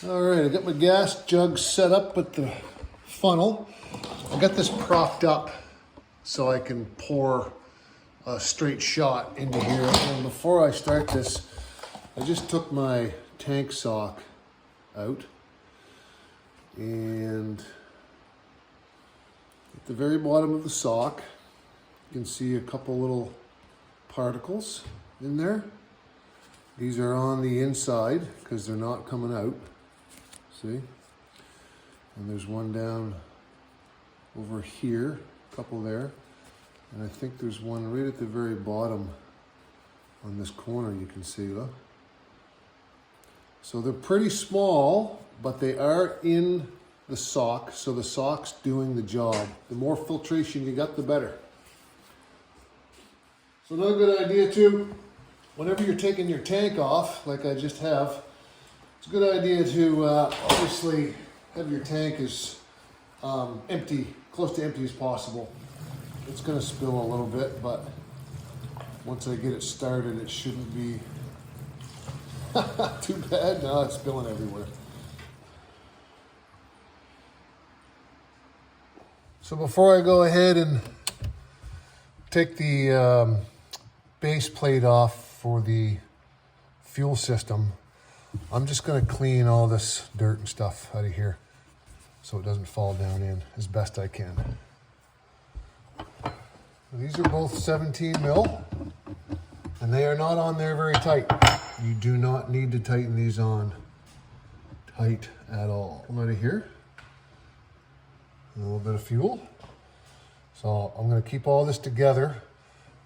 All right, I got my gas jug set up with the funnel. I got this propped up so I can pour a straight shot into here. And before I start this, I just took my tank sock out, and at the very bottom of the sock, you can see a couple little particles in there. These are on the inside because they're not coming out. See? And there's one down over here, a couple there. And I think there's one right at the very bottom on this corner you can see, look. So they're pretty small, but they are in the sock, so the sock's doing the job. The more filtration you got, the better. So another good idea too, whenever you're taking your tank off, like I just have, it's a good idea to obviously have your tank as empty, close to empty as possible. It's going to spill a little bit, but once I get it started, it shouldn't be too bad. No, it's spilling everywhere. So before I go ahead and take the base plate off for the fuel system, I'm just going to clean all this dirt and stuff out of here so it doesn't fall down in as best I can. These are both 17 mil, and they are not on there very tight. You do not need to tighten these on tight at all. Come out of here, a little bit of fuel. So I'm going to keep all this together,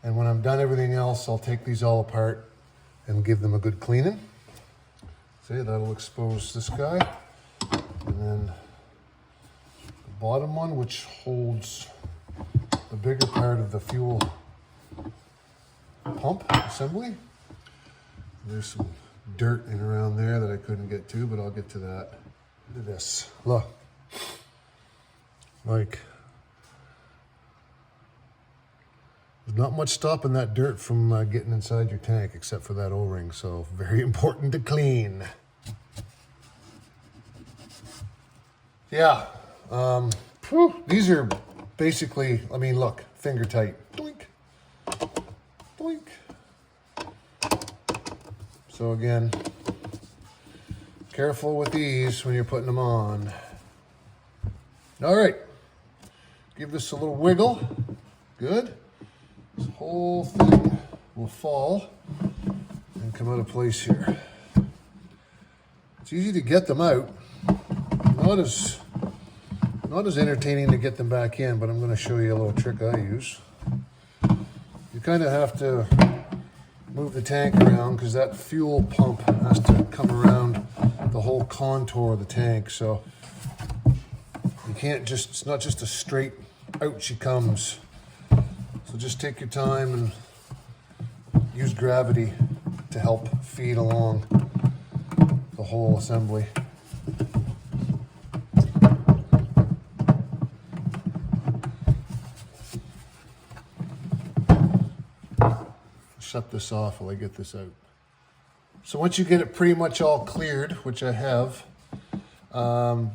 and when I'm done everything else, I'll take these all apart and give them a good cleaning. See, that'll expose this guy. And then the bottom one, which holds the bigger part of the fuel pump assembly. There's some dirt in around there that I couldn't get to, but I'll get to that. Look at this. Look. Like, there's not much stopping that dirt from getting inside your tank except for that O-ring, so very important to clean. Yeah, these are basically, I mean, look, finger tight. Doink, doink. So again, careful with these when you're putting them on. All right, give this a little wiggle. Good. This whole thing will fall and come out of place here. It's easy to get them out. Not as entertaining to get them back in, but I'm going to show you a little trick I use. You kind of have to move the tank around because that fuel pump has to come around the whole contour of the tank. So you can't just, it's not just a straight out she comes. So just take your time and use gravity to help feed along the whole assembly. Shut this off while I get this out. So once you get it pretty much all cleared, which I have,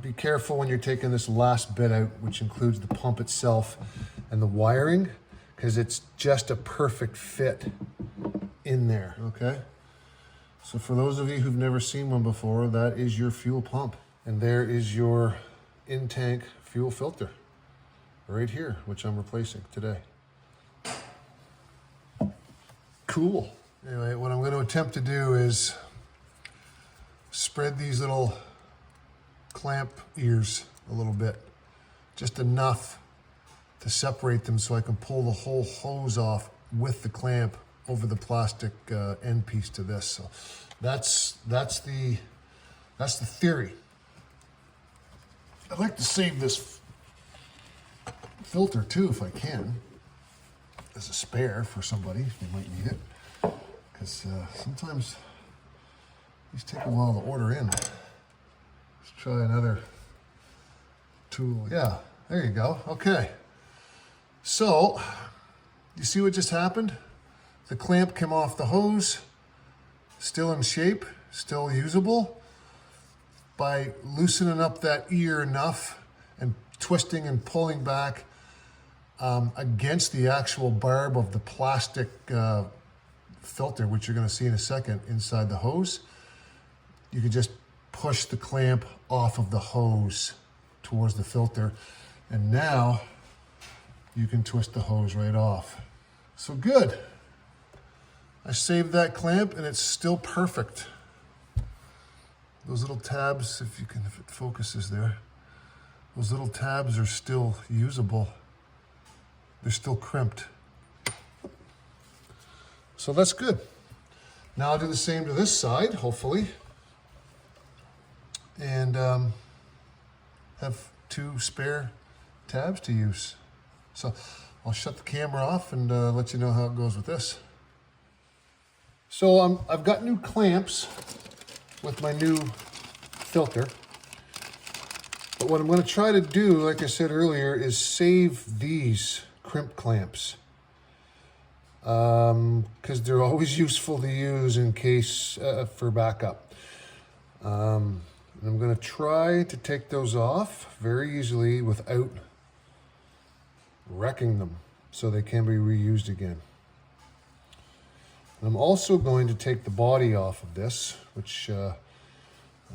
be careful when you're taking this last bit out, which includes the pump itself and the wiring, because it's just a perfect fit in there, okay? So for those of you who've never seen one before, that is your fuel pump. And there is your in-tank fuel filter right here, which I'm replacing today. Cool. Anyway, what I'm going to attempt to do is spread these little clamp ears a little bit, just enough to separate them so I can pull the whole hose off with the clamp over the plastic end piece to this. So that's the theory. I'd like to save this filter too if I can, as a spare for somebody who might need it, because sometimes these take a while to order in. Let's try another tool. Yeah, there you go. Okay. So, you see what just happened? The clamp came off the hose, still in shape, still usable. by loosening up that ear enough and twisting and pulling back against the actual barb of the plastic filter, which you're going to see in a second inside the hose. You can just push the clamp off of the hose towards the filter, and now you can twist the hose right off. So good. I saved that clamp and it's still perfect. Those little tabs, if it focuses there, those little tabs are still usable. They're still crimped. So that's good. Now I'll do the same to this side, hopefully, and have 2 spare tabs to use. So I'll shut the camera off and let you know how it goes with this. So I've got new clamps with my new filter. But what I'm going to try to do, like I said earlier, is save these crimp clamps. Because they're always useful to use in case for backup. I'm going to try to take those off very easily without wrecking them, so they can be reused again. I'm also going to take the body off of this, which I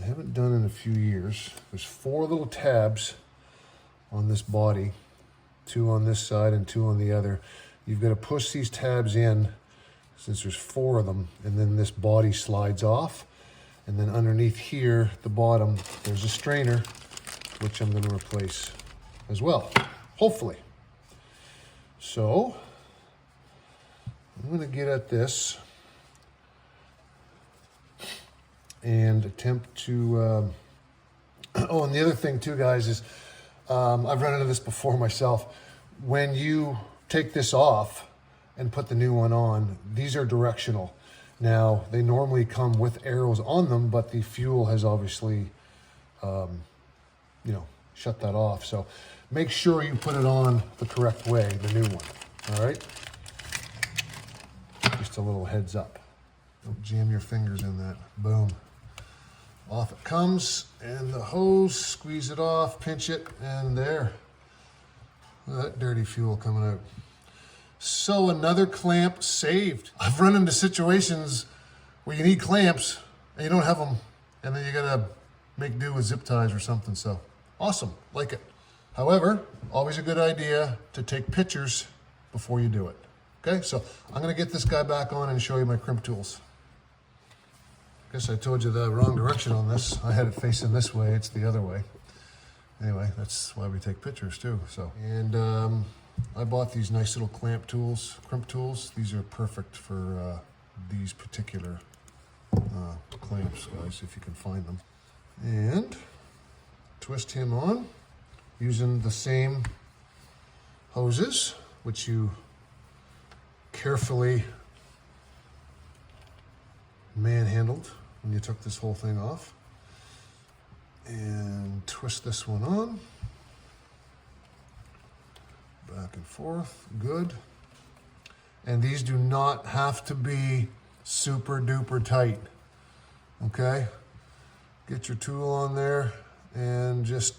haven't done in a few years. There's 4 little tabs on this body, 2 on this side and 2 on the other. You've got to push these tabs in, since there's 4 of them, and then this body slides off. And then underneath here, the bottom, there's a strainer, which I'm going to replace as well, hopefully. So I'm going to get at this and attempt to, oh, and the other thing too, guys, is I've run into this before myself. When you take this off and put the new one on, these are directional. Now, they normally come with arrows on them, but the fuel has obviously, shut that off. So make sure you put it on the correct way, the new one, all right? Just a little heads up. Don't jam your fingers in that. Boom. Off it comes, and the hose, squeeze it off, pinch it, and there. Look at that dirty fuel coming out. So another clamp saved. I've run into situations where you need clamps and you don't have them, and then you gotta make do with zip ties or something. So awesome, like it. However, always a good idea to take pictures before you do it. Okay, so I'm gonna get this guy back on and show you my crimp tools. Guess I told you the wrong direction on this. I had it facing this way, it's the other way. Anyway, that's why we take pictures too. So, and I bought these nice little clamp tools, crimp tools. These are perfect for these particular clamps, guys, if you can find them. And twist him on using the same hoses, which you carefully manhandled when you took this whole thing off. And twist this one on. Back and forth, good. And these do not have to be super duper tight, okay? Get your tool on there and just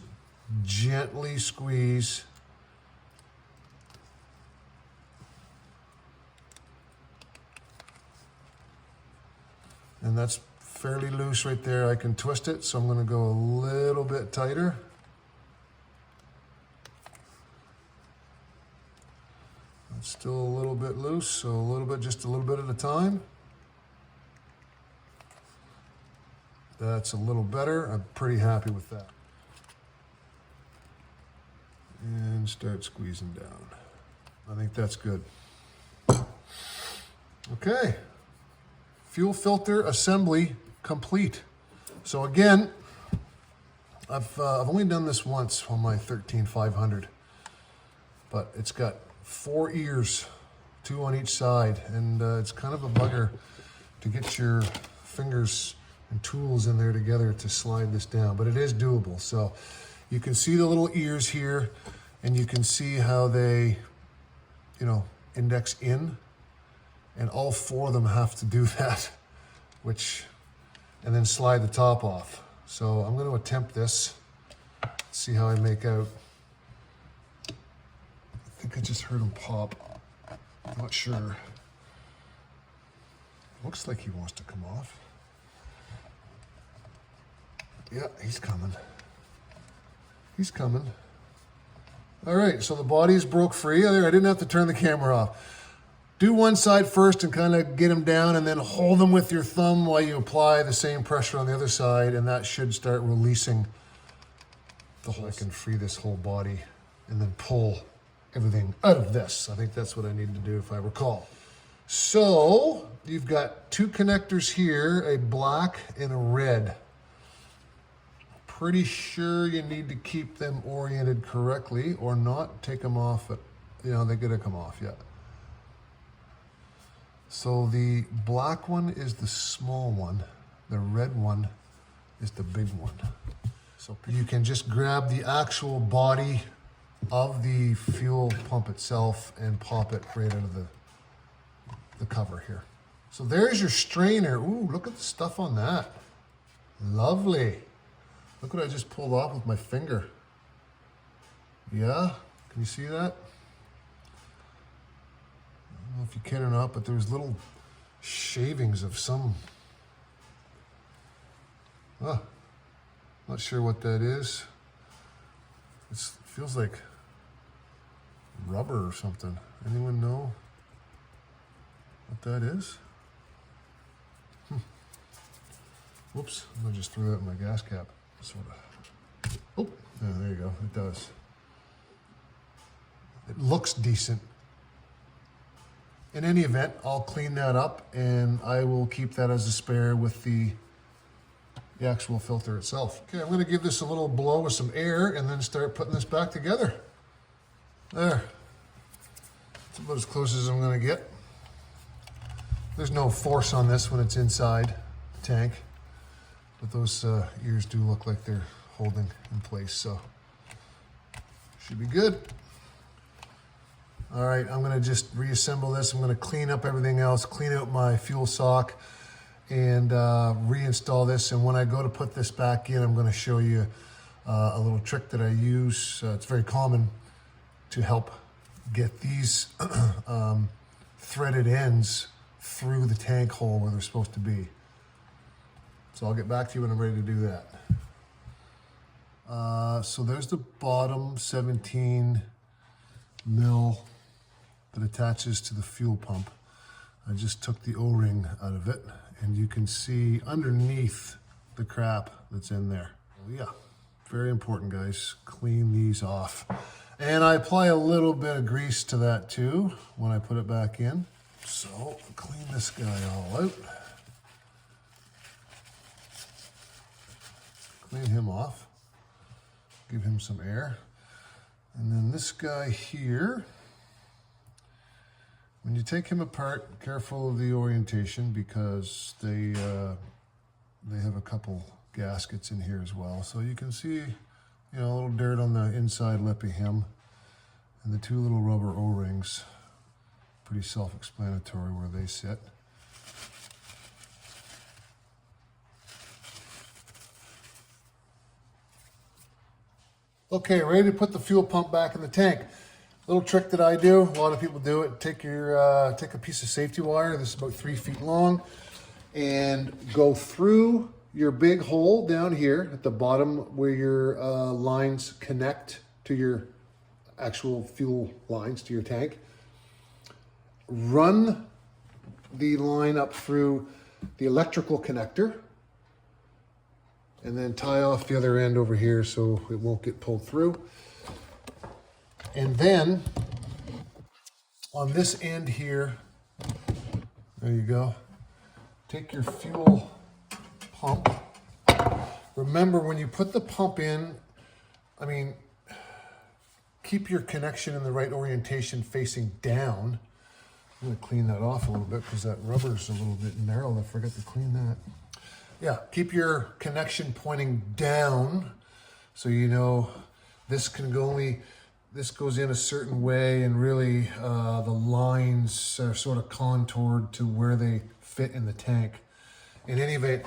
gently squeeze. And that's fairly loose right there. I can twist it, so I'm gonna go a little bit tighter. It's still a little bit loose, so a little bit, just a little bit at a time. That's a little better. I'm pretty happy with that. And start squeezing down. I think that's good. Okay. Fuel filter assembly complete. So again, I've only done this once on my 13500, but it's got 4 ears, 2 on each side, and it's kind of a bugger to get your fingers and tools in there together to slide this down, but it is doable. So you can see the little ears here, and you can see how they, index in, and all 4 of them have to do that, and then slide the top off. So I'm going to attempt this, see how I make out. I think I just heard him pop. I'm not sure. Looks like he wants to come off. Yeah, he's coming. He's coming. All right, so the bodies broke free. There, I didn't have to turn the camera off. Do one side first and kind of get them down, and then hold them with your thumb while you apply the same pressure on the other side, and that should start releasing the whole. I can free this whole body and then pull everything out of this. I think that's what I need to do if I recall. So you've got two connectors here, a black and a red. Pretty sure you need to keep them oriented correctly or not take them off. They're gonna come off, yeah. So the black one is the small one. The red one is the big one. So you can just grab the actual body of the fuel pump itself and pop it right out of the cover here. So there's your strainer. Ooh, look at the stuff on that. Lovely. Look what I just pulled off with my finger. Yeah, can you see that? I don't know if you can or not, but there's little shavings of some, not sure what that is. It feels like rubber or something. Anyone know what that is? Whoops, I'm gonna just throw that in my gas cap. Sort of. Oh, yeah, there you go. It does. It looks decent. In any event, I'll clean that up and I will keep that as a spare with the actual filter itself. Okay, I'm going to give this a little blow with some air and then start putting this back together. There. That's about as close as I'm going to get. There's no force on this when it's inside the tank. But those ears do look like they're holding in place, so should be good. All right, I'm gonna just reassemble this. I'm gonna clean up everything else, clean out my fuel sock, and reinstall this. And when I go to put this back in, I'm gonna show you a little trick that I use. It's very common to help get these threaded ends through the tank hole where they're supposed to be. So I'll get back to you when I'm ready to do that. So there's the bottom 17 mil that attaches to the fuel pump. I just took the O-ring out of it and you can see underneath the crap that's in there. Oh, yeah, very important, guys. Clean these off. And I apply a little bit of grease to that too when I put it back in. So clean this guy all out. Clean him off, give him some air. And then this guy here, when you take him apart, careful of the orientation because they have a couple gaskets in here as well. So you can see, a little dirt on the inside lip of him and the two little rubber O-rings. Pretty self-explanatory where they sit. Okay, ready to put the fuel pump back in the tank. Little trick that I do, a lot of people do it. Take a piece of safety wire, this is about 3 feet long, and go through your big hole down here at the bottom where your lines connect to your actual fuel lines to your tank. Run the line up through the electrical connector, and then tie off the other end over here so it won't get pulled through. And then on this end here, there you go, take your fuel pump. Remember when you put the pump in, keep your connection in the right orientation facing down. I'm gonna clean that off a little bit because that rubber's a little bit narrow. I forgot to clean that. Yeah, keep your connection pointing down so you know this goes in a certain way, and really the lines are sort of contoured to where they fit in the tank. In any event,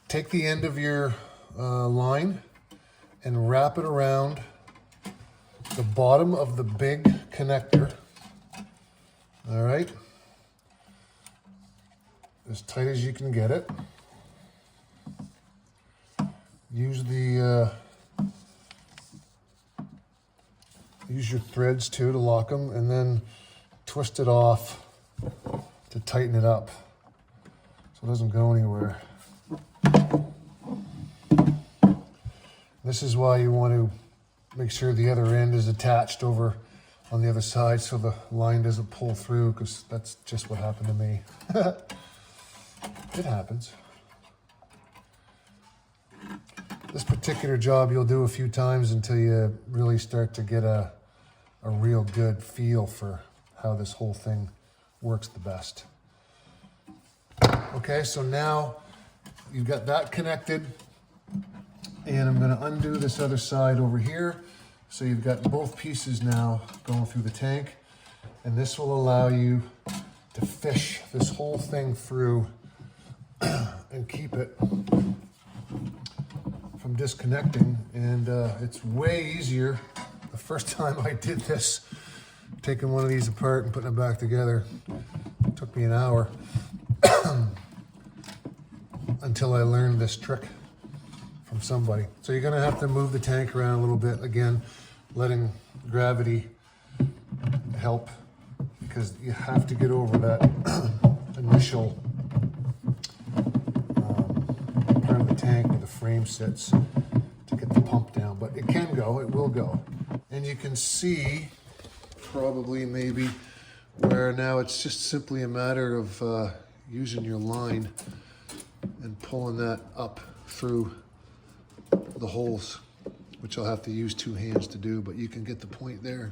take the end of your line and wrap it around the bottom of the big connector. All right, as tight as you can get it. Use your threads too to lock them, and then twist it off to tighten it up so it doesn't go anywhere. This is why you want to make sure the other end is attached over on the other side so the line doesn't pull through, because that's just what happened to me. It happens. This particular job you'll do a few times until you really start to get a real good feel for how this whole thing works the best. Okay, so now you've got that connected, and I'm going to undo this other side over here. So you've got both pieces now going through the tank, and this will allow you to fish this whole thing through and keep it from disconnecting. And it's way easier. The first time I did this, taking one of these apart and putting it back together, it took me an hour until I learned this trick from somebody. So you're gonna have to move the tank around a little bit, again, letting gravity help, because you have to get over that initial part of the tank where the frame sits to get the pump down. But it can go, it will go. And you can see probably maybe where now it's just simply a matter of using your line and pulling that up through the holes, which I'll have to use two hands to do, but you can get the point there.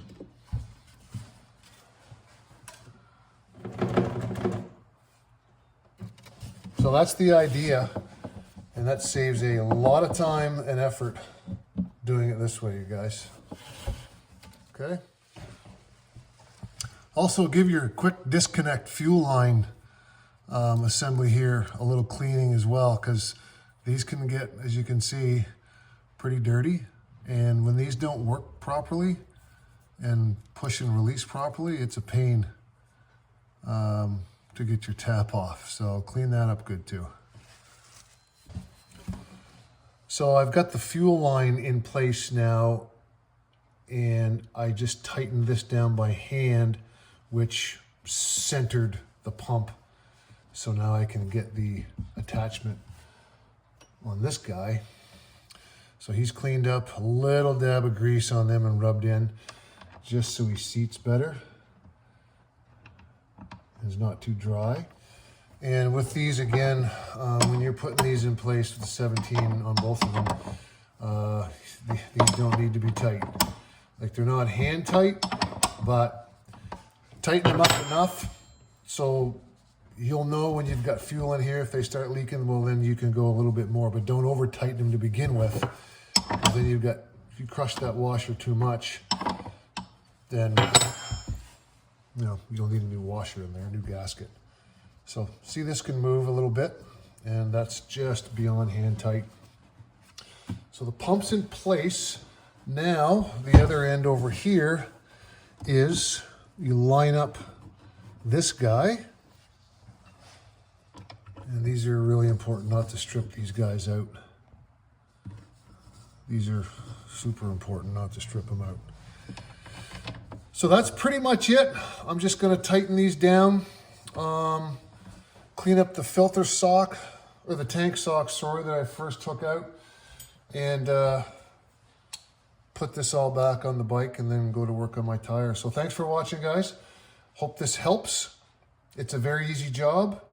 So that's the idea, and that saves a lot of time and effort doing it this way, you guys. Okay. Also, give your quick disconnect fuel line assembly here a little cleaning as well, because these can get, as you can see, pretty dirty. And when these don't work properly and push and release properly, it's a pain to get your tap off. So clean that up good too. So I've got the fuel line in place now, and I just tightened this down by hand, which centered the pump. So now I can get the attachment on this guy. So he's cleaned up, a little dab of grease on them and rubbed in just so he seats better. It's not too dry. And with these, again, when you're putting these in place with the 17 on both of them, these don't need to be tight. Like, they're not hand tight, but tighten them up enough so you'll know when you've got fuel in here. If they start leaking, well, then you can go a little bit more, but don't over tighten them to begin with. Then you've got, if you crush that washer too much, then you'll need a new washer in there, a new gasket. So see, this can move a little bit, and that's just beyond hand tight. So the pump's in place. Now the other end over here is you line up this guy, and these are really important not to strip these guys out. These are super important not to strip them out. So that's pretty much it. I'm just going to tighten these down, clean up the filter sock, or the tank sock, sorry, that I first took out, and put this all back on the bike, and then go to work on my tire. So thanks for watching, guys. Hope this helps. It's a very easy job.